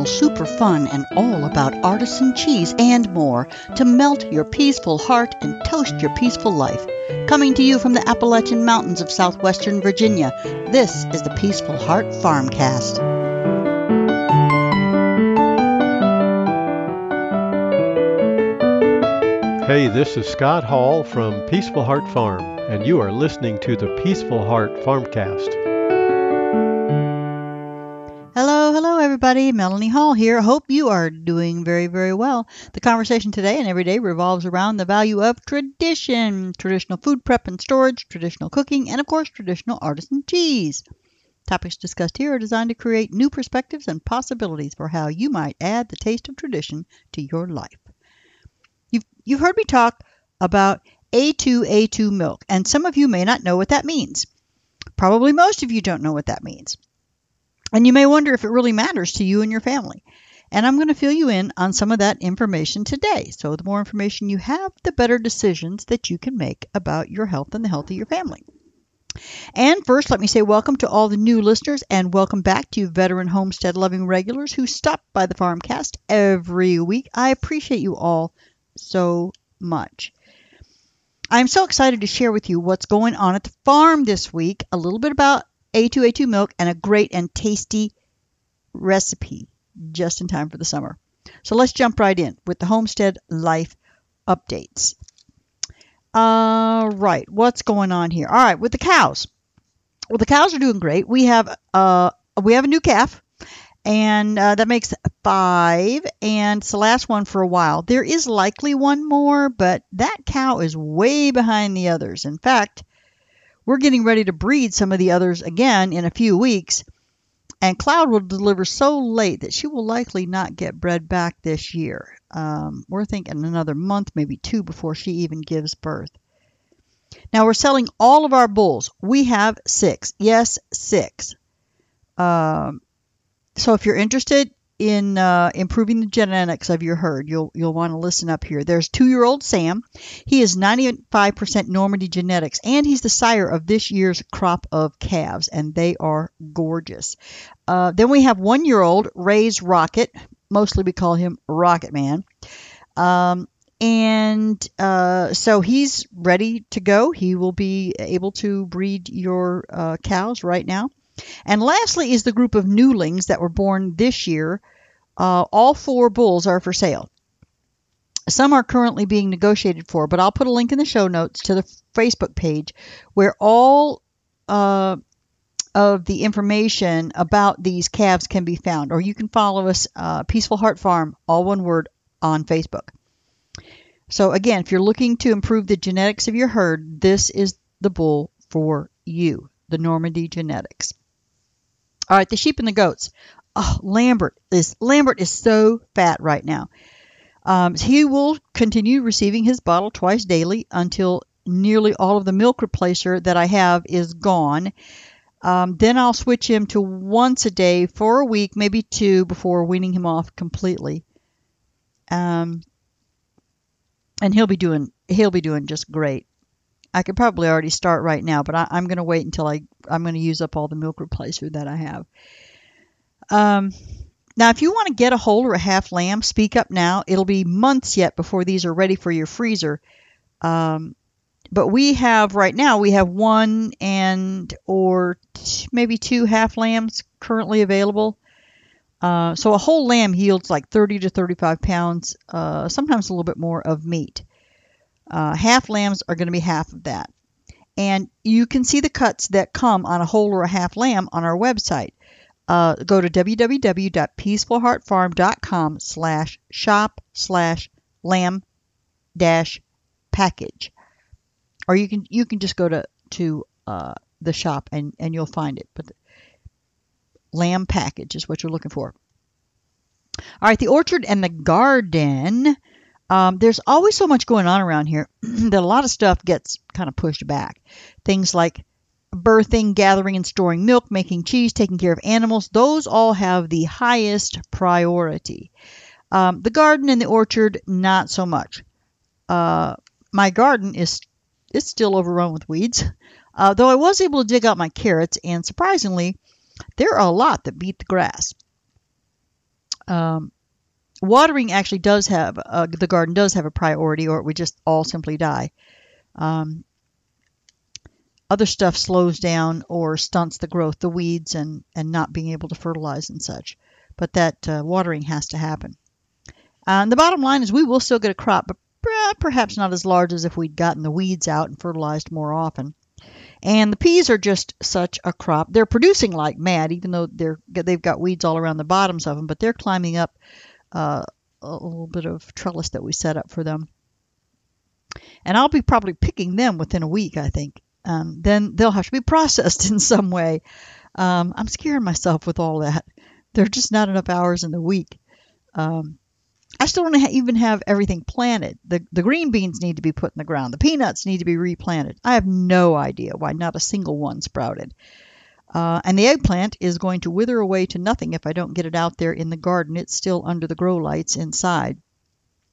educational, super fun, and all about artisan cheese and more to melt your peaceful heart and toast your peaceful life. Coming to you from the Appalachian Mountains of southwestern Virginia, this is the Peaceful Heart FarmCast. Hey, this is Scott Hall from Peaceful Heart Farm, and you are listening to the Peaceful Heart FarmCast. Hello, everybody. Melanie Hall here. Hope you are doing very, very well. The conversation today and every day revolves around the value of tradition, traditional food prep and storage, traditional cooking, and of course, traditional artisan cheese. Topics discussed here are designed to create new perspectives and possibilities for how you might add the taste of tradition to your life. You've heard me talk about A2A2 milk, and some of you may not know what that means. Probably most of you don't know what that means. And you may wonder if it really matters to you and your family. And I'm going to fill you in on some of that information today. So the more information you have, the better decisions that you can make about your health and the health of your family. And first, let me say welcome to all the new listeners and welcome back to you veteran homestead loving regulars who stop by the FarmCast every week. I appreciate you all so much. I'm so excited to share with you what's going on at the farm this week, a little bit about A2A2 milk, and a great and tasty recipe just in time for the summer. So let's jump right in with the homestead life updates. Right, what's going on here? All right, with the cows. Well, the cows are doing great. We have a new calf. And that makes 5, and it's the last one for a while. There is likely one more, but that cow is way behind the others. In fact, we're getting ready to breed some of the others again in a few weeks, and Cloud will deliver so late that she will likely not get bred back this year. We're thinking another month, maybe 2, before she even gives birth. Now, we're selling all of our bulls. We have 6. Yes, 6. So if you're interested in improving the genetics of your herd, you'll want to listen up here. There's 2-year-old Sam. He is 95% Normandy genetics, and he's the sire of this year's crop of calves, and they are gorgeous. Then we have 1-year-old Ray's Rocket. Mostly we call him Rocket Man. So he's ready to go. He will be able to breed your cows right now. And lastly is the group of newlings that were born this year. All 4 bulls are for sale. Some are currently being negotiated for, but I'll put a link in the show notes to the Facebook page where all of the information about these calves can be found. Or you can follow us, Peaceful Heart Farm, all one word, on Facebook. So again, if you're looking to improve the genetics of your herd, this is the bull for you, the Normandy genetics. All right, the sheep and the goats. Oh, Lambert is so fat right now. He will continue receiving his bottle twice daily until nearly all of the milk replacer that I have is gone. Then I'll switch him to once a day for a week, maybe 2, before weaning him off completely. And he'll be doing just great. I could probably already start right now, but I'm going to wait until I'm going to use up all the milk replacer that I have. Now, if you want to get a whole or a half lamb, speak up now. It'll be months yet before these are ready for your freezer. But we have 1 or maybe 2 half lambs currently available. So a whole lamb yields like 30 to 35 pounds, sometimes a little bit more of meat. Half lambs are going to be half of that. And you can see the cuts that come on a whole or a half lamb on our website. Go to www.peacefulheartfarm.com/shop/lamb-package. Or you can just go to the shop and you'll find it. But the lamb package is what you're looking for. All right, the orchard and the garden. There's always so much going on around here that a lot of stuff gets kind of pushed back. Things like birthing, gathering and storing milk, making cheese, taking care of animals, those all have the highest priority. The garden and the orchard, not so much. My garden is still overrun with weeds, though I was able to dig out my carrots, and surprisingly, there are a lot that beat the grass. Um, Watering actually does have, the garden does have a priority, or it would just all simply die. Um, Other stuff slows down or stunts the growth, the weeds and not being able to fertilize and such. But that watering has to happen. And the bottom line is we will still get a crop, but perhaps not as large as if we'd gotten the weeds out and fertilized more often. And the peas are just such a crop. They're producing like mad, even though they've got weeds all around the bottoms of them, but they're climbing up a little bit of trellis that we set up for them. And I'll be probably picking them within a week, I think. Then they'll have to be processed in some way. I'm scaring myself with all that. There are just not enough hours in the week. I still don't even have everything planted. The green beans need to be put in the ground. The peanuts need to be replanted. I have no idea why not a single one sprouted. And the eggplant is going to wither away to nothing if I don't get it out there in the garden. It's still under the grow lights inside.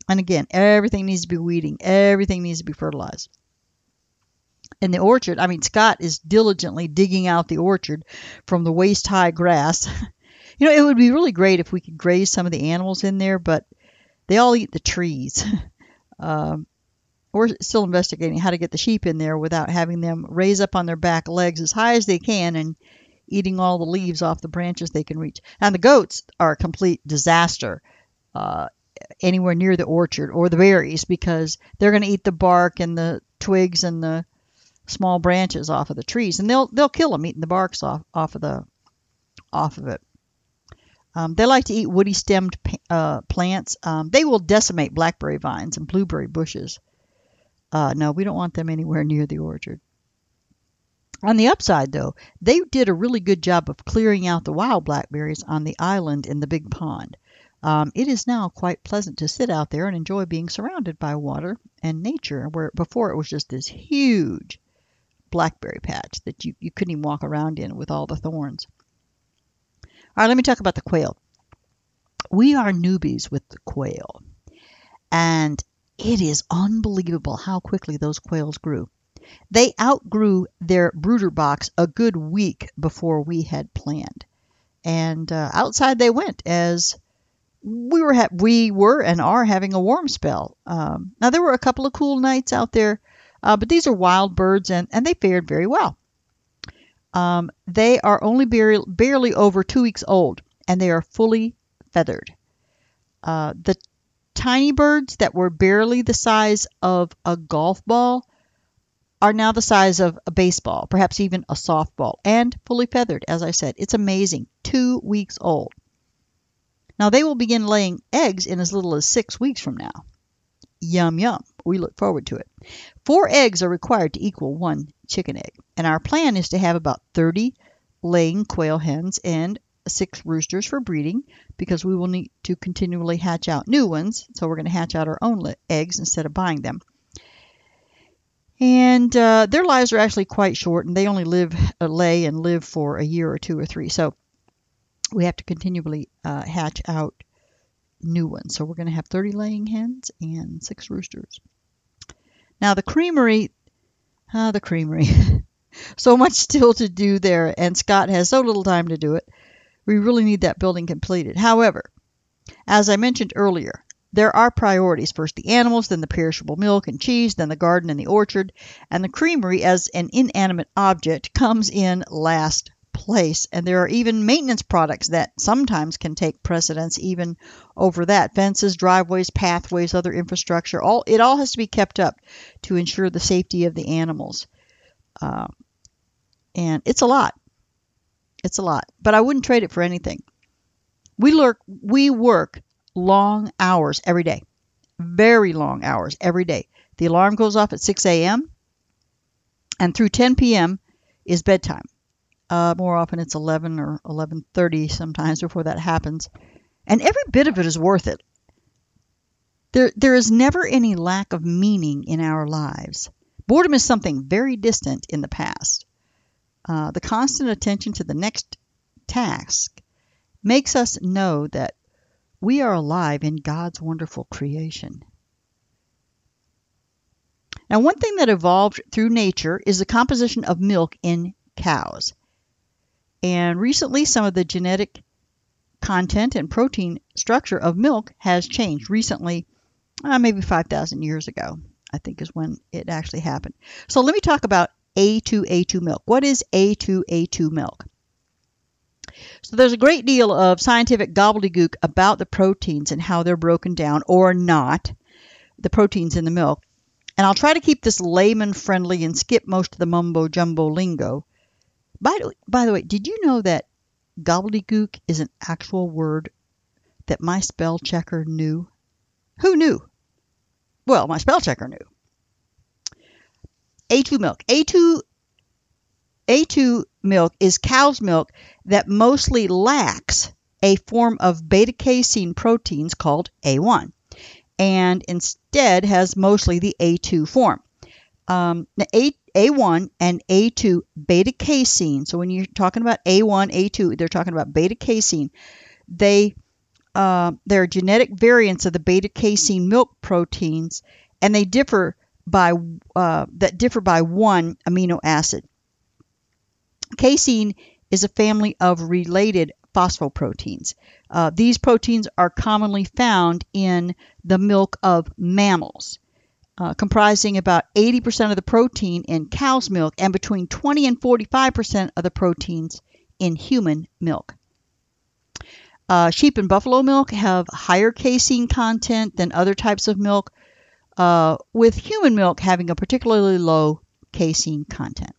And again, everything needs to be weeding. Everything needs to be fertilized. In the orchard, Scott is diligently digging out the orchard from the waist-high grass. It would be really great if we could graze some of the animals in there, but they all eat the trees. We're still investigating how to get the sheep in there without having them raise up on their back legs as high as they can and eating all the leaves off the branches they can reach. And the goats are a complete disaster anywhere near the orchard or the berries, because they're going to eat the bark and the twigs and the small branches off of the trees, and they'll kill them eating the barks off of it. They like to eat woody stemmed plants. They will decimate blackberry vines and blueberry bushes. No, we don't want them anywhere near the orchard. On the upside, though, they did a really good job of clearing out the wild blackberries on the island in the big pond. It is now quite pleasant to sit out there and enjoy being surrounded by water and nature, where before it was just this huge blackberry patch that you couldn't even walk around in with all the thorns. All right, let me talk about the quail. We are newbies with the quail, and it is unbelievable how quickly those quails grew. They outgrew their brooder box a good week before we had planned, and outside they went as we were and are having a warm spell. Now there were a couple of cool nights out there, but these are wild birds, and they fared very well. They are only barely over 2 weeks old, and they are fully feathered. The tiny birds that were barely the size of a golf ball are now the size of a baseball, perhaps even a softball, and fully feathered, as I said. It's amazing. 2 weeks old. Now, they will begin laying eggs in as little as 6 weeks from now. Yum, yum. We look forward to it. 4 eggs are required to equal 1 chicken egg, and our plan is to have about 30 laying quail hens and 6 roosters for breeding, because we will need to continually hatch out new ones, so we're going to hatch out our own eggs instead of buying them. And their lives are actually quite short, and they only lay and live for a year or 2 or 3, so we have to continually hatch out new ones. So we're going to have 30 laying hens and 6 roosters. Now the creamery, so much still to do there, and Scott has so little time to do it. We really need that building completed. However, as I mentioned earlier, there are priorities. First the animals, then the perishable milk and cheese, then the garden and the orchard, and the creamery as an inanimate object comes in last place. And there are even maintenance products that sometimes can take precedence even over that. Fences, driveways, pathways, other infrastructure, it all has to be kept up to ensure the safety of the animals. And it's a lot. It's a lot. But I wouldn't trade it for anything. We work long hours every day. Very long hours every day. The alarm goes off at 6 a.m. and through 10 p.m. is bedtime. More often it's 11 or 11:30 sometimes before that happens. And every bit of it is worth it. There is never any lack of meaning in our lives. Boredom is something very distant in the past. The constant attention to the next task makes us know that we are alive in God's wonderful creation. Now, one thing that evolved through nature is the composition of milk in cows. And recently, some of the genetic content and protein structure of milk has changed recently, maybe 5,000 years ago, I think is when it actually happened. So let me talk about A2A2 milk. What is A2A2 milk? So there's a great deal of scientific gobbledygook about the proteins and how they're broken down or not, the proteins in the milk. And I'll try to keep this layman friendly and skip most of the mumbo jumbo lingo. By the way, did you know that gobbledygook is an actual word that my spell checker knew? Who knew? Well, my spell checker knew. A2 milk. A2 milk is cow's milk that mostly lacks a form of beta-casein proteins called A1, and instead has mostly the A2 form. A1 and A2 beta-casein, so when you're talking about A1, A2, they're talking about beta-casein. They're genetic variants of the beta-casein milk proteins, and they differ by one amino acid. Casein is a family of related phosphoproteins. These proteins are commonly found in the milk of mammals, comprising about 80% of the protein in cow's milk and between 20 and 45% of the proteins in human milk. Sheep and buffalo milk have higher casein content than other types of milk, with human milk having a particularly low casein content.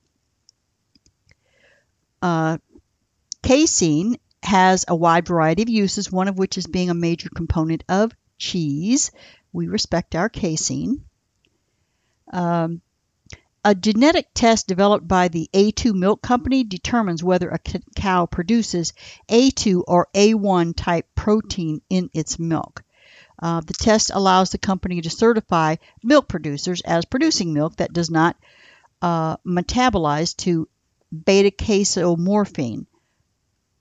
Casein has a wide variety of uses, one of which is being a major component of cheese. We respect our casein. A genetic test developed by the A2 Milk Company determines whether a cow produces A2 or A1 type protein in its milk. The test allows the company to certify milk producers as producing milk that does not metabolize to beta-casomorphine,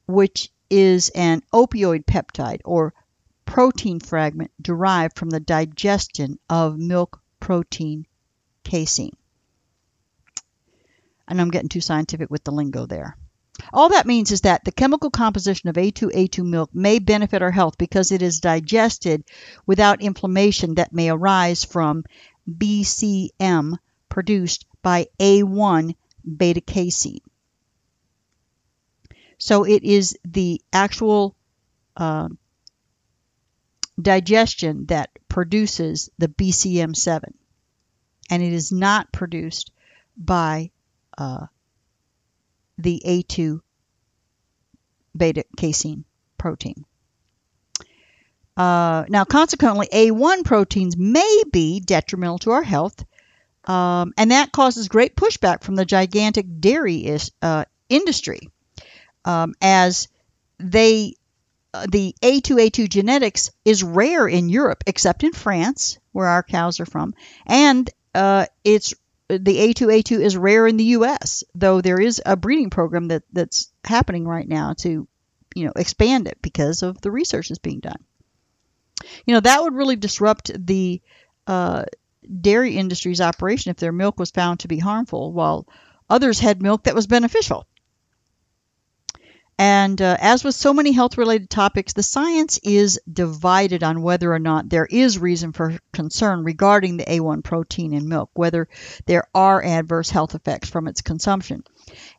which is an opioid peptide or protein fragment derived from the digestion of milk protein casein. And I'm getting too scientific with the lingo there. All that means is that the chemical composition of A2A2 milk may benefit our health because it is digested without inflammation that may arise from BCM produced by A1 beta-casein. So it is the actual digestion that produces the BCM7, and it is not produced by the A2 beta-casein protein. Now, consequently, A1 proteins may be detrimental to our health, and that causes great pushback from the gigantic dairy industry, as the A2A2 genetics is rare in Europe, except in France, where our cows are from, and the A2A2 is rare in the U.S., though there is a breeding program that's happening right now to, expand it because of the research that's being done. That would really disrupt the dairy industry's operation if their milk was found to be harmful, while others had milk that was beneficial. And as with so many health-related topics, the science is divided on whether or not there is reason for concern regarding the A1 protein in milk, whether there are adverse health effects from its consumption.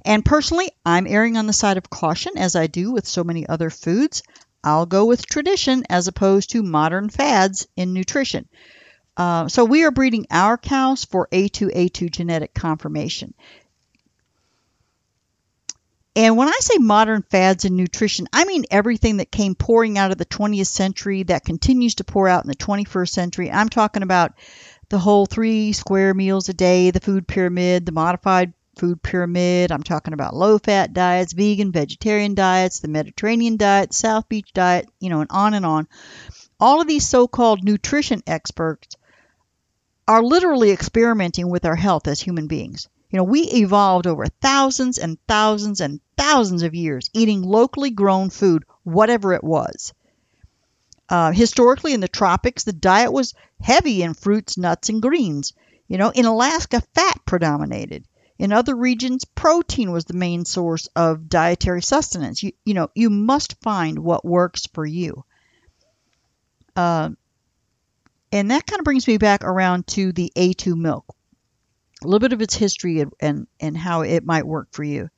And personally, I'm erring on the side of caution, as I do with so many other foods. I'll go with tradition as opposed to modern fads in nutrition. So we are breeding our cows for A2A2 genetic confirmation. And when I say modern fads in nutrition, I mean everything that came pouring out of the 20th century that continues to pour out in the 21st century. I'm talking about the whole 3 square meals a day, the food pyramid, the modified food pyramid. I'm talking about low-fat diets, vegan, vegetarian diets, the Mediterranean diet, the South Beach diet, and on and on. All of these so-called nutrition experts are literally experimenting with our health as human beings. We evolved over thousands and thousands and thousands of years eating locally grown food, whatever it was. Historically, in the tropics, the diet was heavy in fruits, nuts, and greens. In Alaska, fat predominated. In other regions, protein was the main source of dietary sustenance. You must find what works for you. And that kind of brings me back around to the A2 milk. A little bit of its history and how it might work for you.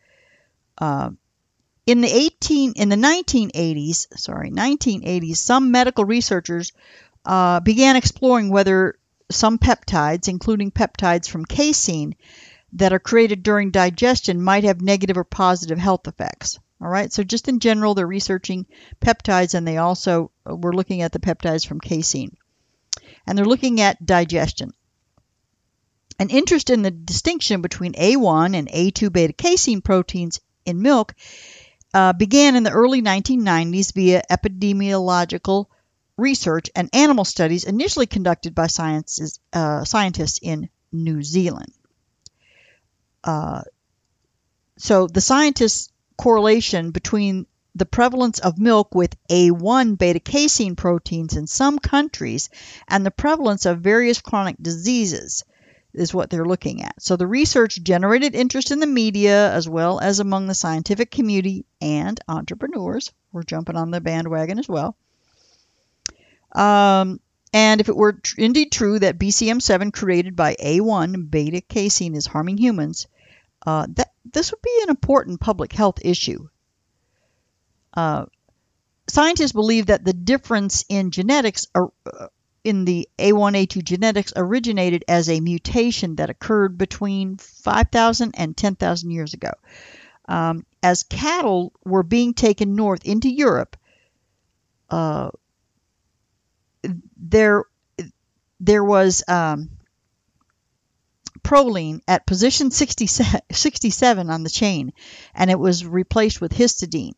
In the 1980s, some medical researchers began exploring whether some peptides, including peptides from casein, that are created during digestion might have negative or positive health effects. All right, so just in general, they're researching peptides, and they also were looking at the peptides from casein. And they're looking at digestion. An interest in the distinction between A1 and A2 beta-casein proteins in milk began in the early 1990s via epidemiological research and animal studies initially conducted by scientists in New Zealand. So the scientists' correlation between the prevalence of milk with A1 beta-casein proteins in some countries and the prevalence of various chronic diseases is what they're looking at. So the research generated interest in the media as well as among the scientific community and entrepreneurs. We're jumping on the bandwagon as well. And if it were indeed true that BCM7 created by A1 beta-casein is harming humans, this would be an important public health issue. Scientists believe that the difference in genetics in the A1-A2 genetics originated as a mutation that occurred between 5,000 and 10,000 years ago. As cattle were being taken north into Europe, there was proline at position 67 on the chain, and it was replaced with histidine.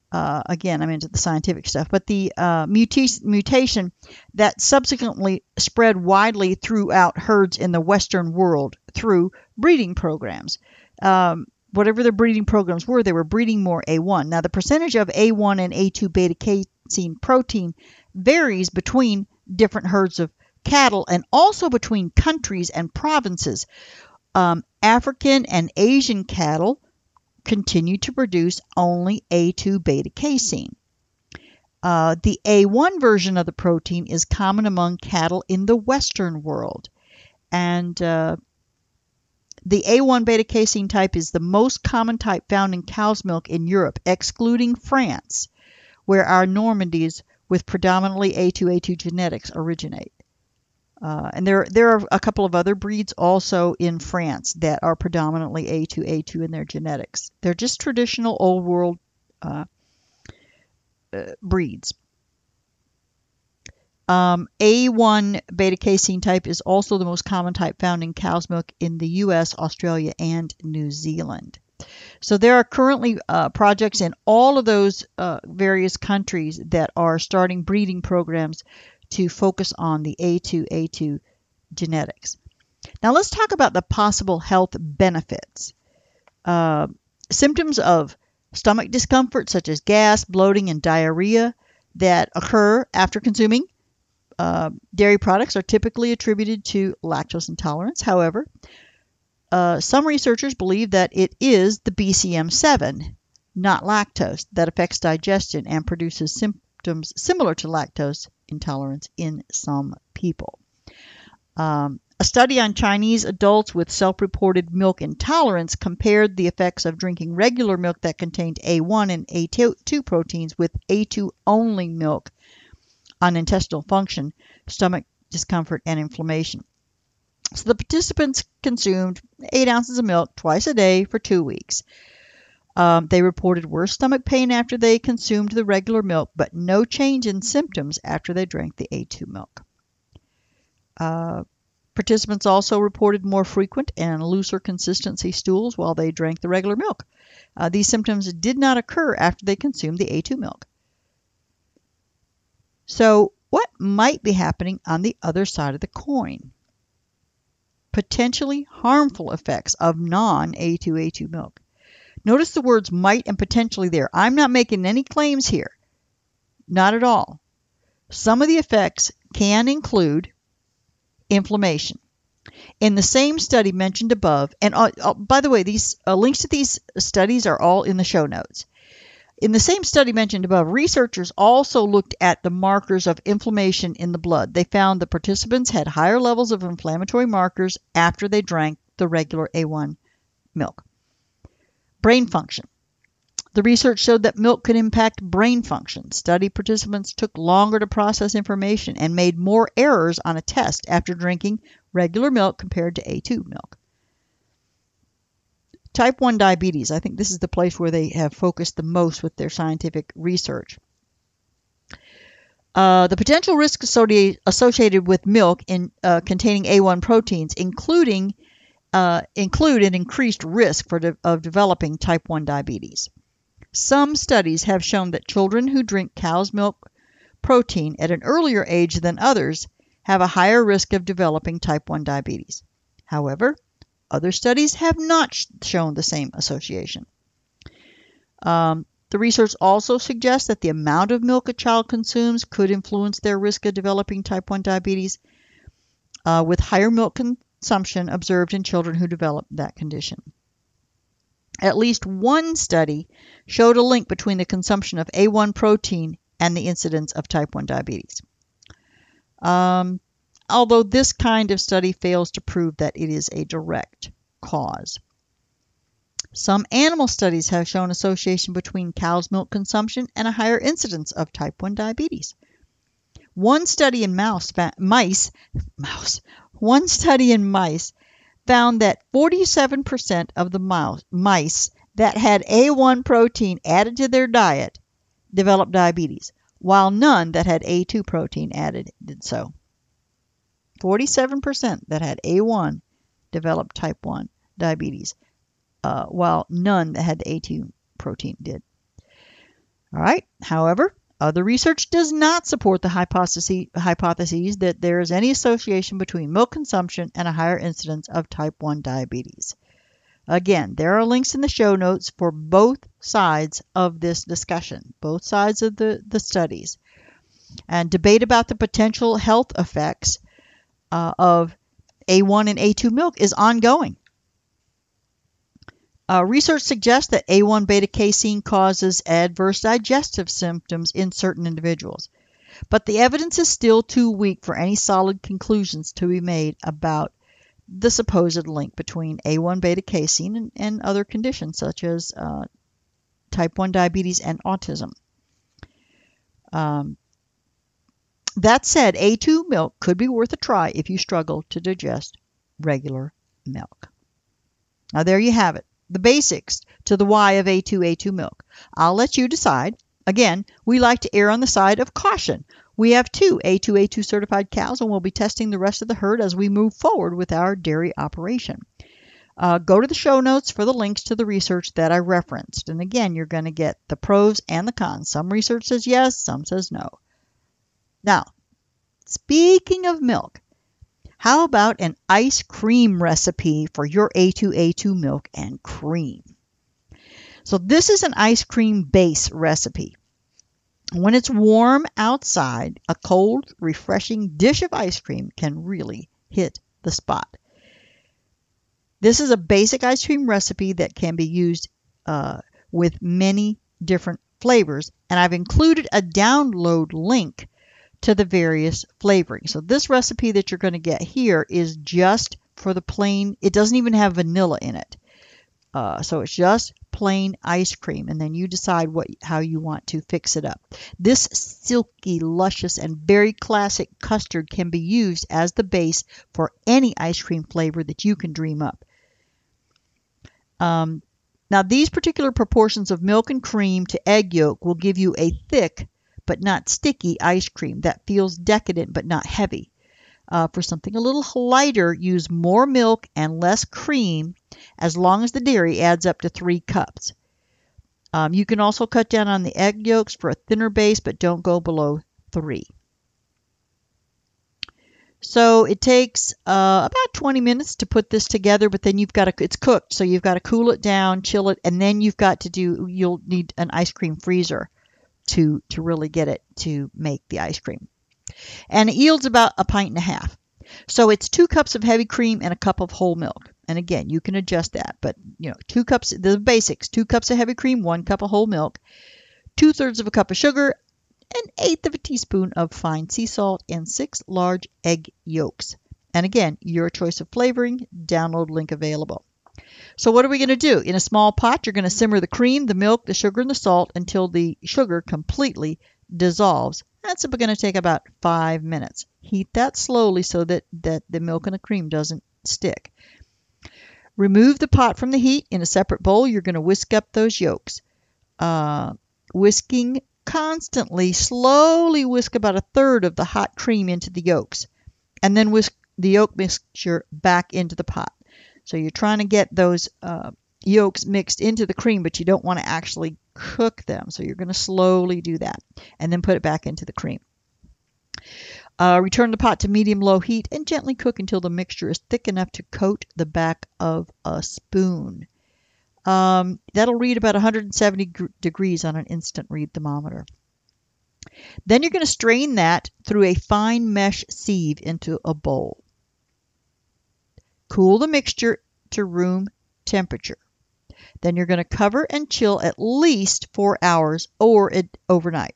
Again, I'm into the scientific stuff, but the mutation that subsequently spread widely throughout herds in the Western world through breeding programs. Whatever the breeding programs were, they were breeding more A1. Now, the percentage of A1 and A2 beta-casein protein varies between different herds of cattle and also between countries and provinces. African and Asian cattle continue to produce only A2 beta-casein. The A1 version of the protein is common among cattle in the Western world. And the A1 beta-casein type is the most common type found in cow's milk in Europe, excluding France, where our Normandies with predominantly A2A2 genetics originate. And there are a couple of other breeds also in France that are predominantly A2A2 in their genetics. They're just traditional old world breeds. A1 beta-casein type is also the most common type found in cow's milk in the U.S., Australia, and New Zealand. So there are currently projects in all of those various countries that are starting breeding programs to focus on the A2A2 genetics. Now let's talk about the possible health benefits. Symptoms of stomach discomfort such as gas, bloating, and diarrhea that occur after consuming dairy products are typically attributed to lactose intolerance. However, some researchers believe that it is the BCM7, not lactose, that affects digestion and produces symptoms similar to lactose intolerance in some people. A study on Chinese adults with self-reported milk intolerance compared the effects of drinking regular milk that contained A1 and A2 proteins with A2 only milk on intestinal function, stomach discomfort, and inflammation. So the participants consumed 8 ounces of milk twice a day for 2 weeks. They reported worse stomach pain after they consumed the regular milk, but no change in symptoms after they drank the A2 milk. Participants also reported more frequent and looser consistency stools while they drank the regular milk. These symptoms did not occur after they consumed the A2 milk. So what might be happening on the other side of the coin? Potentially harmful effects of non-A2A2 milk. Notice the words might and potentially there. I'm not making any claims here. Not at all. Some of the effects can include inflammation. In the same study mentioned above, and by the way, these links to these studies are all in the show notes. In the same study mentioned above, researchers also looked at the markers of inflammation in the blood. They found the participants had higher levels of inflammatory markers after they drank the regular A1 milk. Brain function. The research showed that milk could impact brain function. Study participants took longer to process information and made more errors on a test after drinking regular milk compared to A2 milk. Type 1 diabetes. I think this is the place where they have focused the most with their scientific research. The potential risks associated with milk containing A1 proteins include an increased risk of developing type 1 diabetes. Some studies have shown that children who drink cow's milk protein at an earlier age than others have a higher risk of developing type 1 diabetes. However, other studies have not shown the same association. The research also suggests that the amount of milk a child consumes could influence their risk of developing type 1 diabetes, with higher milk consumption observed in children who develop that condition. At least one study showed a link between the consumption of A1 protein and the incidence of type 1 diabetes. Although this kind of study fails to prove that it is a direct cause. Some animal studies have shown association between cow's milk consumption and a higher incidence of type 1 diabetes. One study in mice found that 47% of the mice that had A1 protein added to their diet developed diabetes, while none that had A2 protein added did so. 47% that had A1 developed type 1 diabetes, while none that had the A2 protein did. All right. However, other research does not support the hypotheses that there is any association between milk consumption and a higher incidence of type 1 diabetes. Again, there are links in the show notes for both sides of this discussion, both sides of the studies. And debate about the potential health effects of A1 and A2 milk is ongoing. Research suggests that A1 beta-casein causes adverse digestive symptoms in certain individuals, but the evidence is still too weak for any solid conclusions to be made about the supposed link between A1 beta-casein and other conditions such as type 1 diabetes and autism. That said, A2 milk could be worth a try if you struggle to digest regular milk. Now there you have it. The basics to the why of A2A2 milk. I'll let you decide. Again, we like to err on the side of caution. We have 2 A2A2 certified cows, and we'll be testing the rest of the herd as we move forward with our dairy operation. Go to the show notes for the links to the research that I referenced. And again, you're going to get the pros and the cons. Some research says yes, some says no. Now, speaking of milk, how about an ice cream recipe for your A2A2 milk and cream? So this is an ice cream base recipe. When it's warm outside, a cold, refreshing dish of ice cream can really hit the spot. This is a basic ice cream recipe that can be used with many different flavors, and I've included a download link to the various flavorings. So this recipe that you're going to get here is just for the plain, it doesn't even have vanilla in it. So it's just plain ice cream, and then you decide how you want to fix it up. This silky, luscious, and very classic custard can be used as the base for any ice cream flavor that you can dream up. Now these particular proportions of milk and cream to egg yolk will give you a thick but not sticky ice cream that feels decadent but not heavy. For something a little lighter, use more milk and less cream as long as the dairy adds up to 3 cups. You can also cut down on the egg yolks for a thinner base, but don't go below 3. So it takes about 20 minutes to put this together, but then it's cooked, so you've got to cool it down, chill it, and then you'll need an ice cream freezer to really get it to make the ice cream. And it yields about 1.5 pints. So it's 2 cups of heavy cream and a cup of whole milk. And again, you can adjust that, but 2 cups, the basics, 2 cups of heavy cream, 1 cup of whole milk, 2/3 of a cup of sugar, an eighth of a teaspoon of fine sea salt, and 6 large egg yolks. And again, your choice of flavoring, download link available. So what are we going to do? In a small pot, you're going to simmer the cream, the milk, the sugar, and the salt until the sugar completely dissolves. That's going to take about 5 minutes. Heat that slowly so that the milk and the cream doesn't stick. Remove the pot from the heat. In a separate bowl, you're going to whisk up those yolks. Whisking constantly, slowly whisk about 1/3 of the hot cream into the yolks, and then whisk the yolk mixture back into the pot. So you're trying to get those yolks mixed into the cream, but you don't want to actually cook them. So you're going to slowly do that, and then put it back into the cream. Return the pot to medium-low heat and gently cook until the mixture is thick enough to coat the back of a spoon. That'll read about 170 degrees on an instant read thermometer. Then you're going to strain that through a fine mesh sieve into a bowl. Cool the mixture to room temperature. Then you're going to cover and chill at least 4 hours or overnight.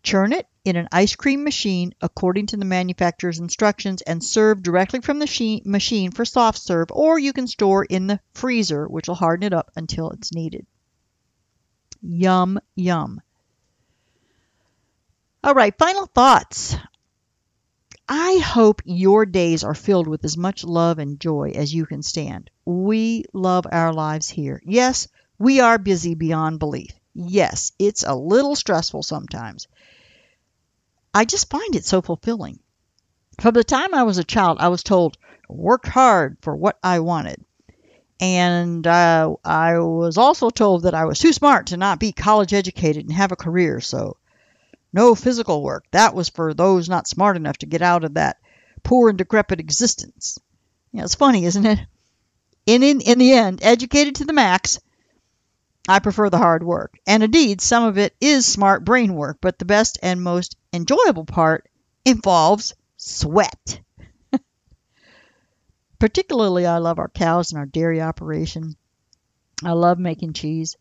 Churn it in an ice cream machine according to the manufacturer's instructions and serve directly from the machine for soft serve, or you can store in the freezer, which will harden it up until it's needed. Yum, yum. All right, final thoughts. I hope your days are filled with as much love and joy as you can stand. We love our lives here. Yes, we are busy beyond belief. Yes, it's a little stressful sometimes. I just find it so fulfilling. From the time I was a child, I was told, work hard for what I wanted. And I was also told that I was too smart to not be college educated and have a career, so no physical work. That was for those not smart enough to get out of that poor and decrepit existence. It's funny, isn't it? In the end, educated to the max, I prefer the hard work. And indeed, some of it is smart brain work, but the best and most enjoyable part involves sweat. Particularly, I love our cows and our dairy operation. I love making cheese.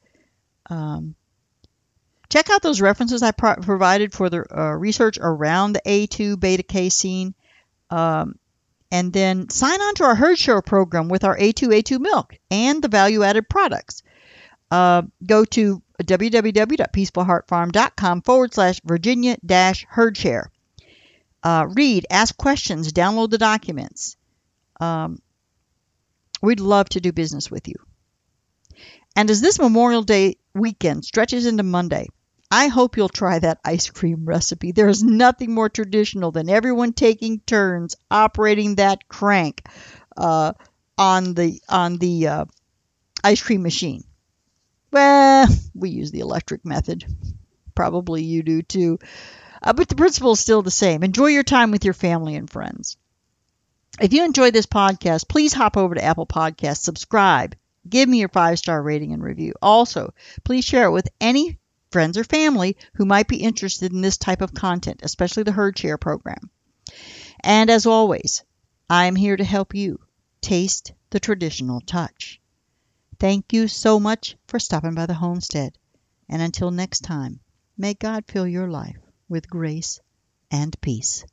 Check out those references I provided for the research around the A2 beta casein. And then sign on to our herd share program with our A2A2 milk and the value-added products. Go to www.peacefulheartfarm.com/Virginia-herd share. Read, ask questions, download the documents. We'd love to do business with you. And as this Memorial Day weekend stretches into Monday, I hope you'll try that ice cream recipe. There is nothing more traditional than everyone taking turns operating that crank on the ice cream machine. Well, we use the electric method. Probably you do too. But the principle is still the same. Enjoy your time with your family and friends. If you enjoyed this podcast, please hop over to Apple Podcasts, subscribe, give me your 5-star rating and review. Also, please share it with any friends or family who might be interested in this type of content, especially the herd share program. And as always, I am here to help you taste the traditional touch. Thank you so much for stopping by the homestead. And until next time, may God fill your life with grace and peace.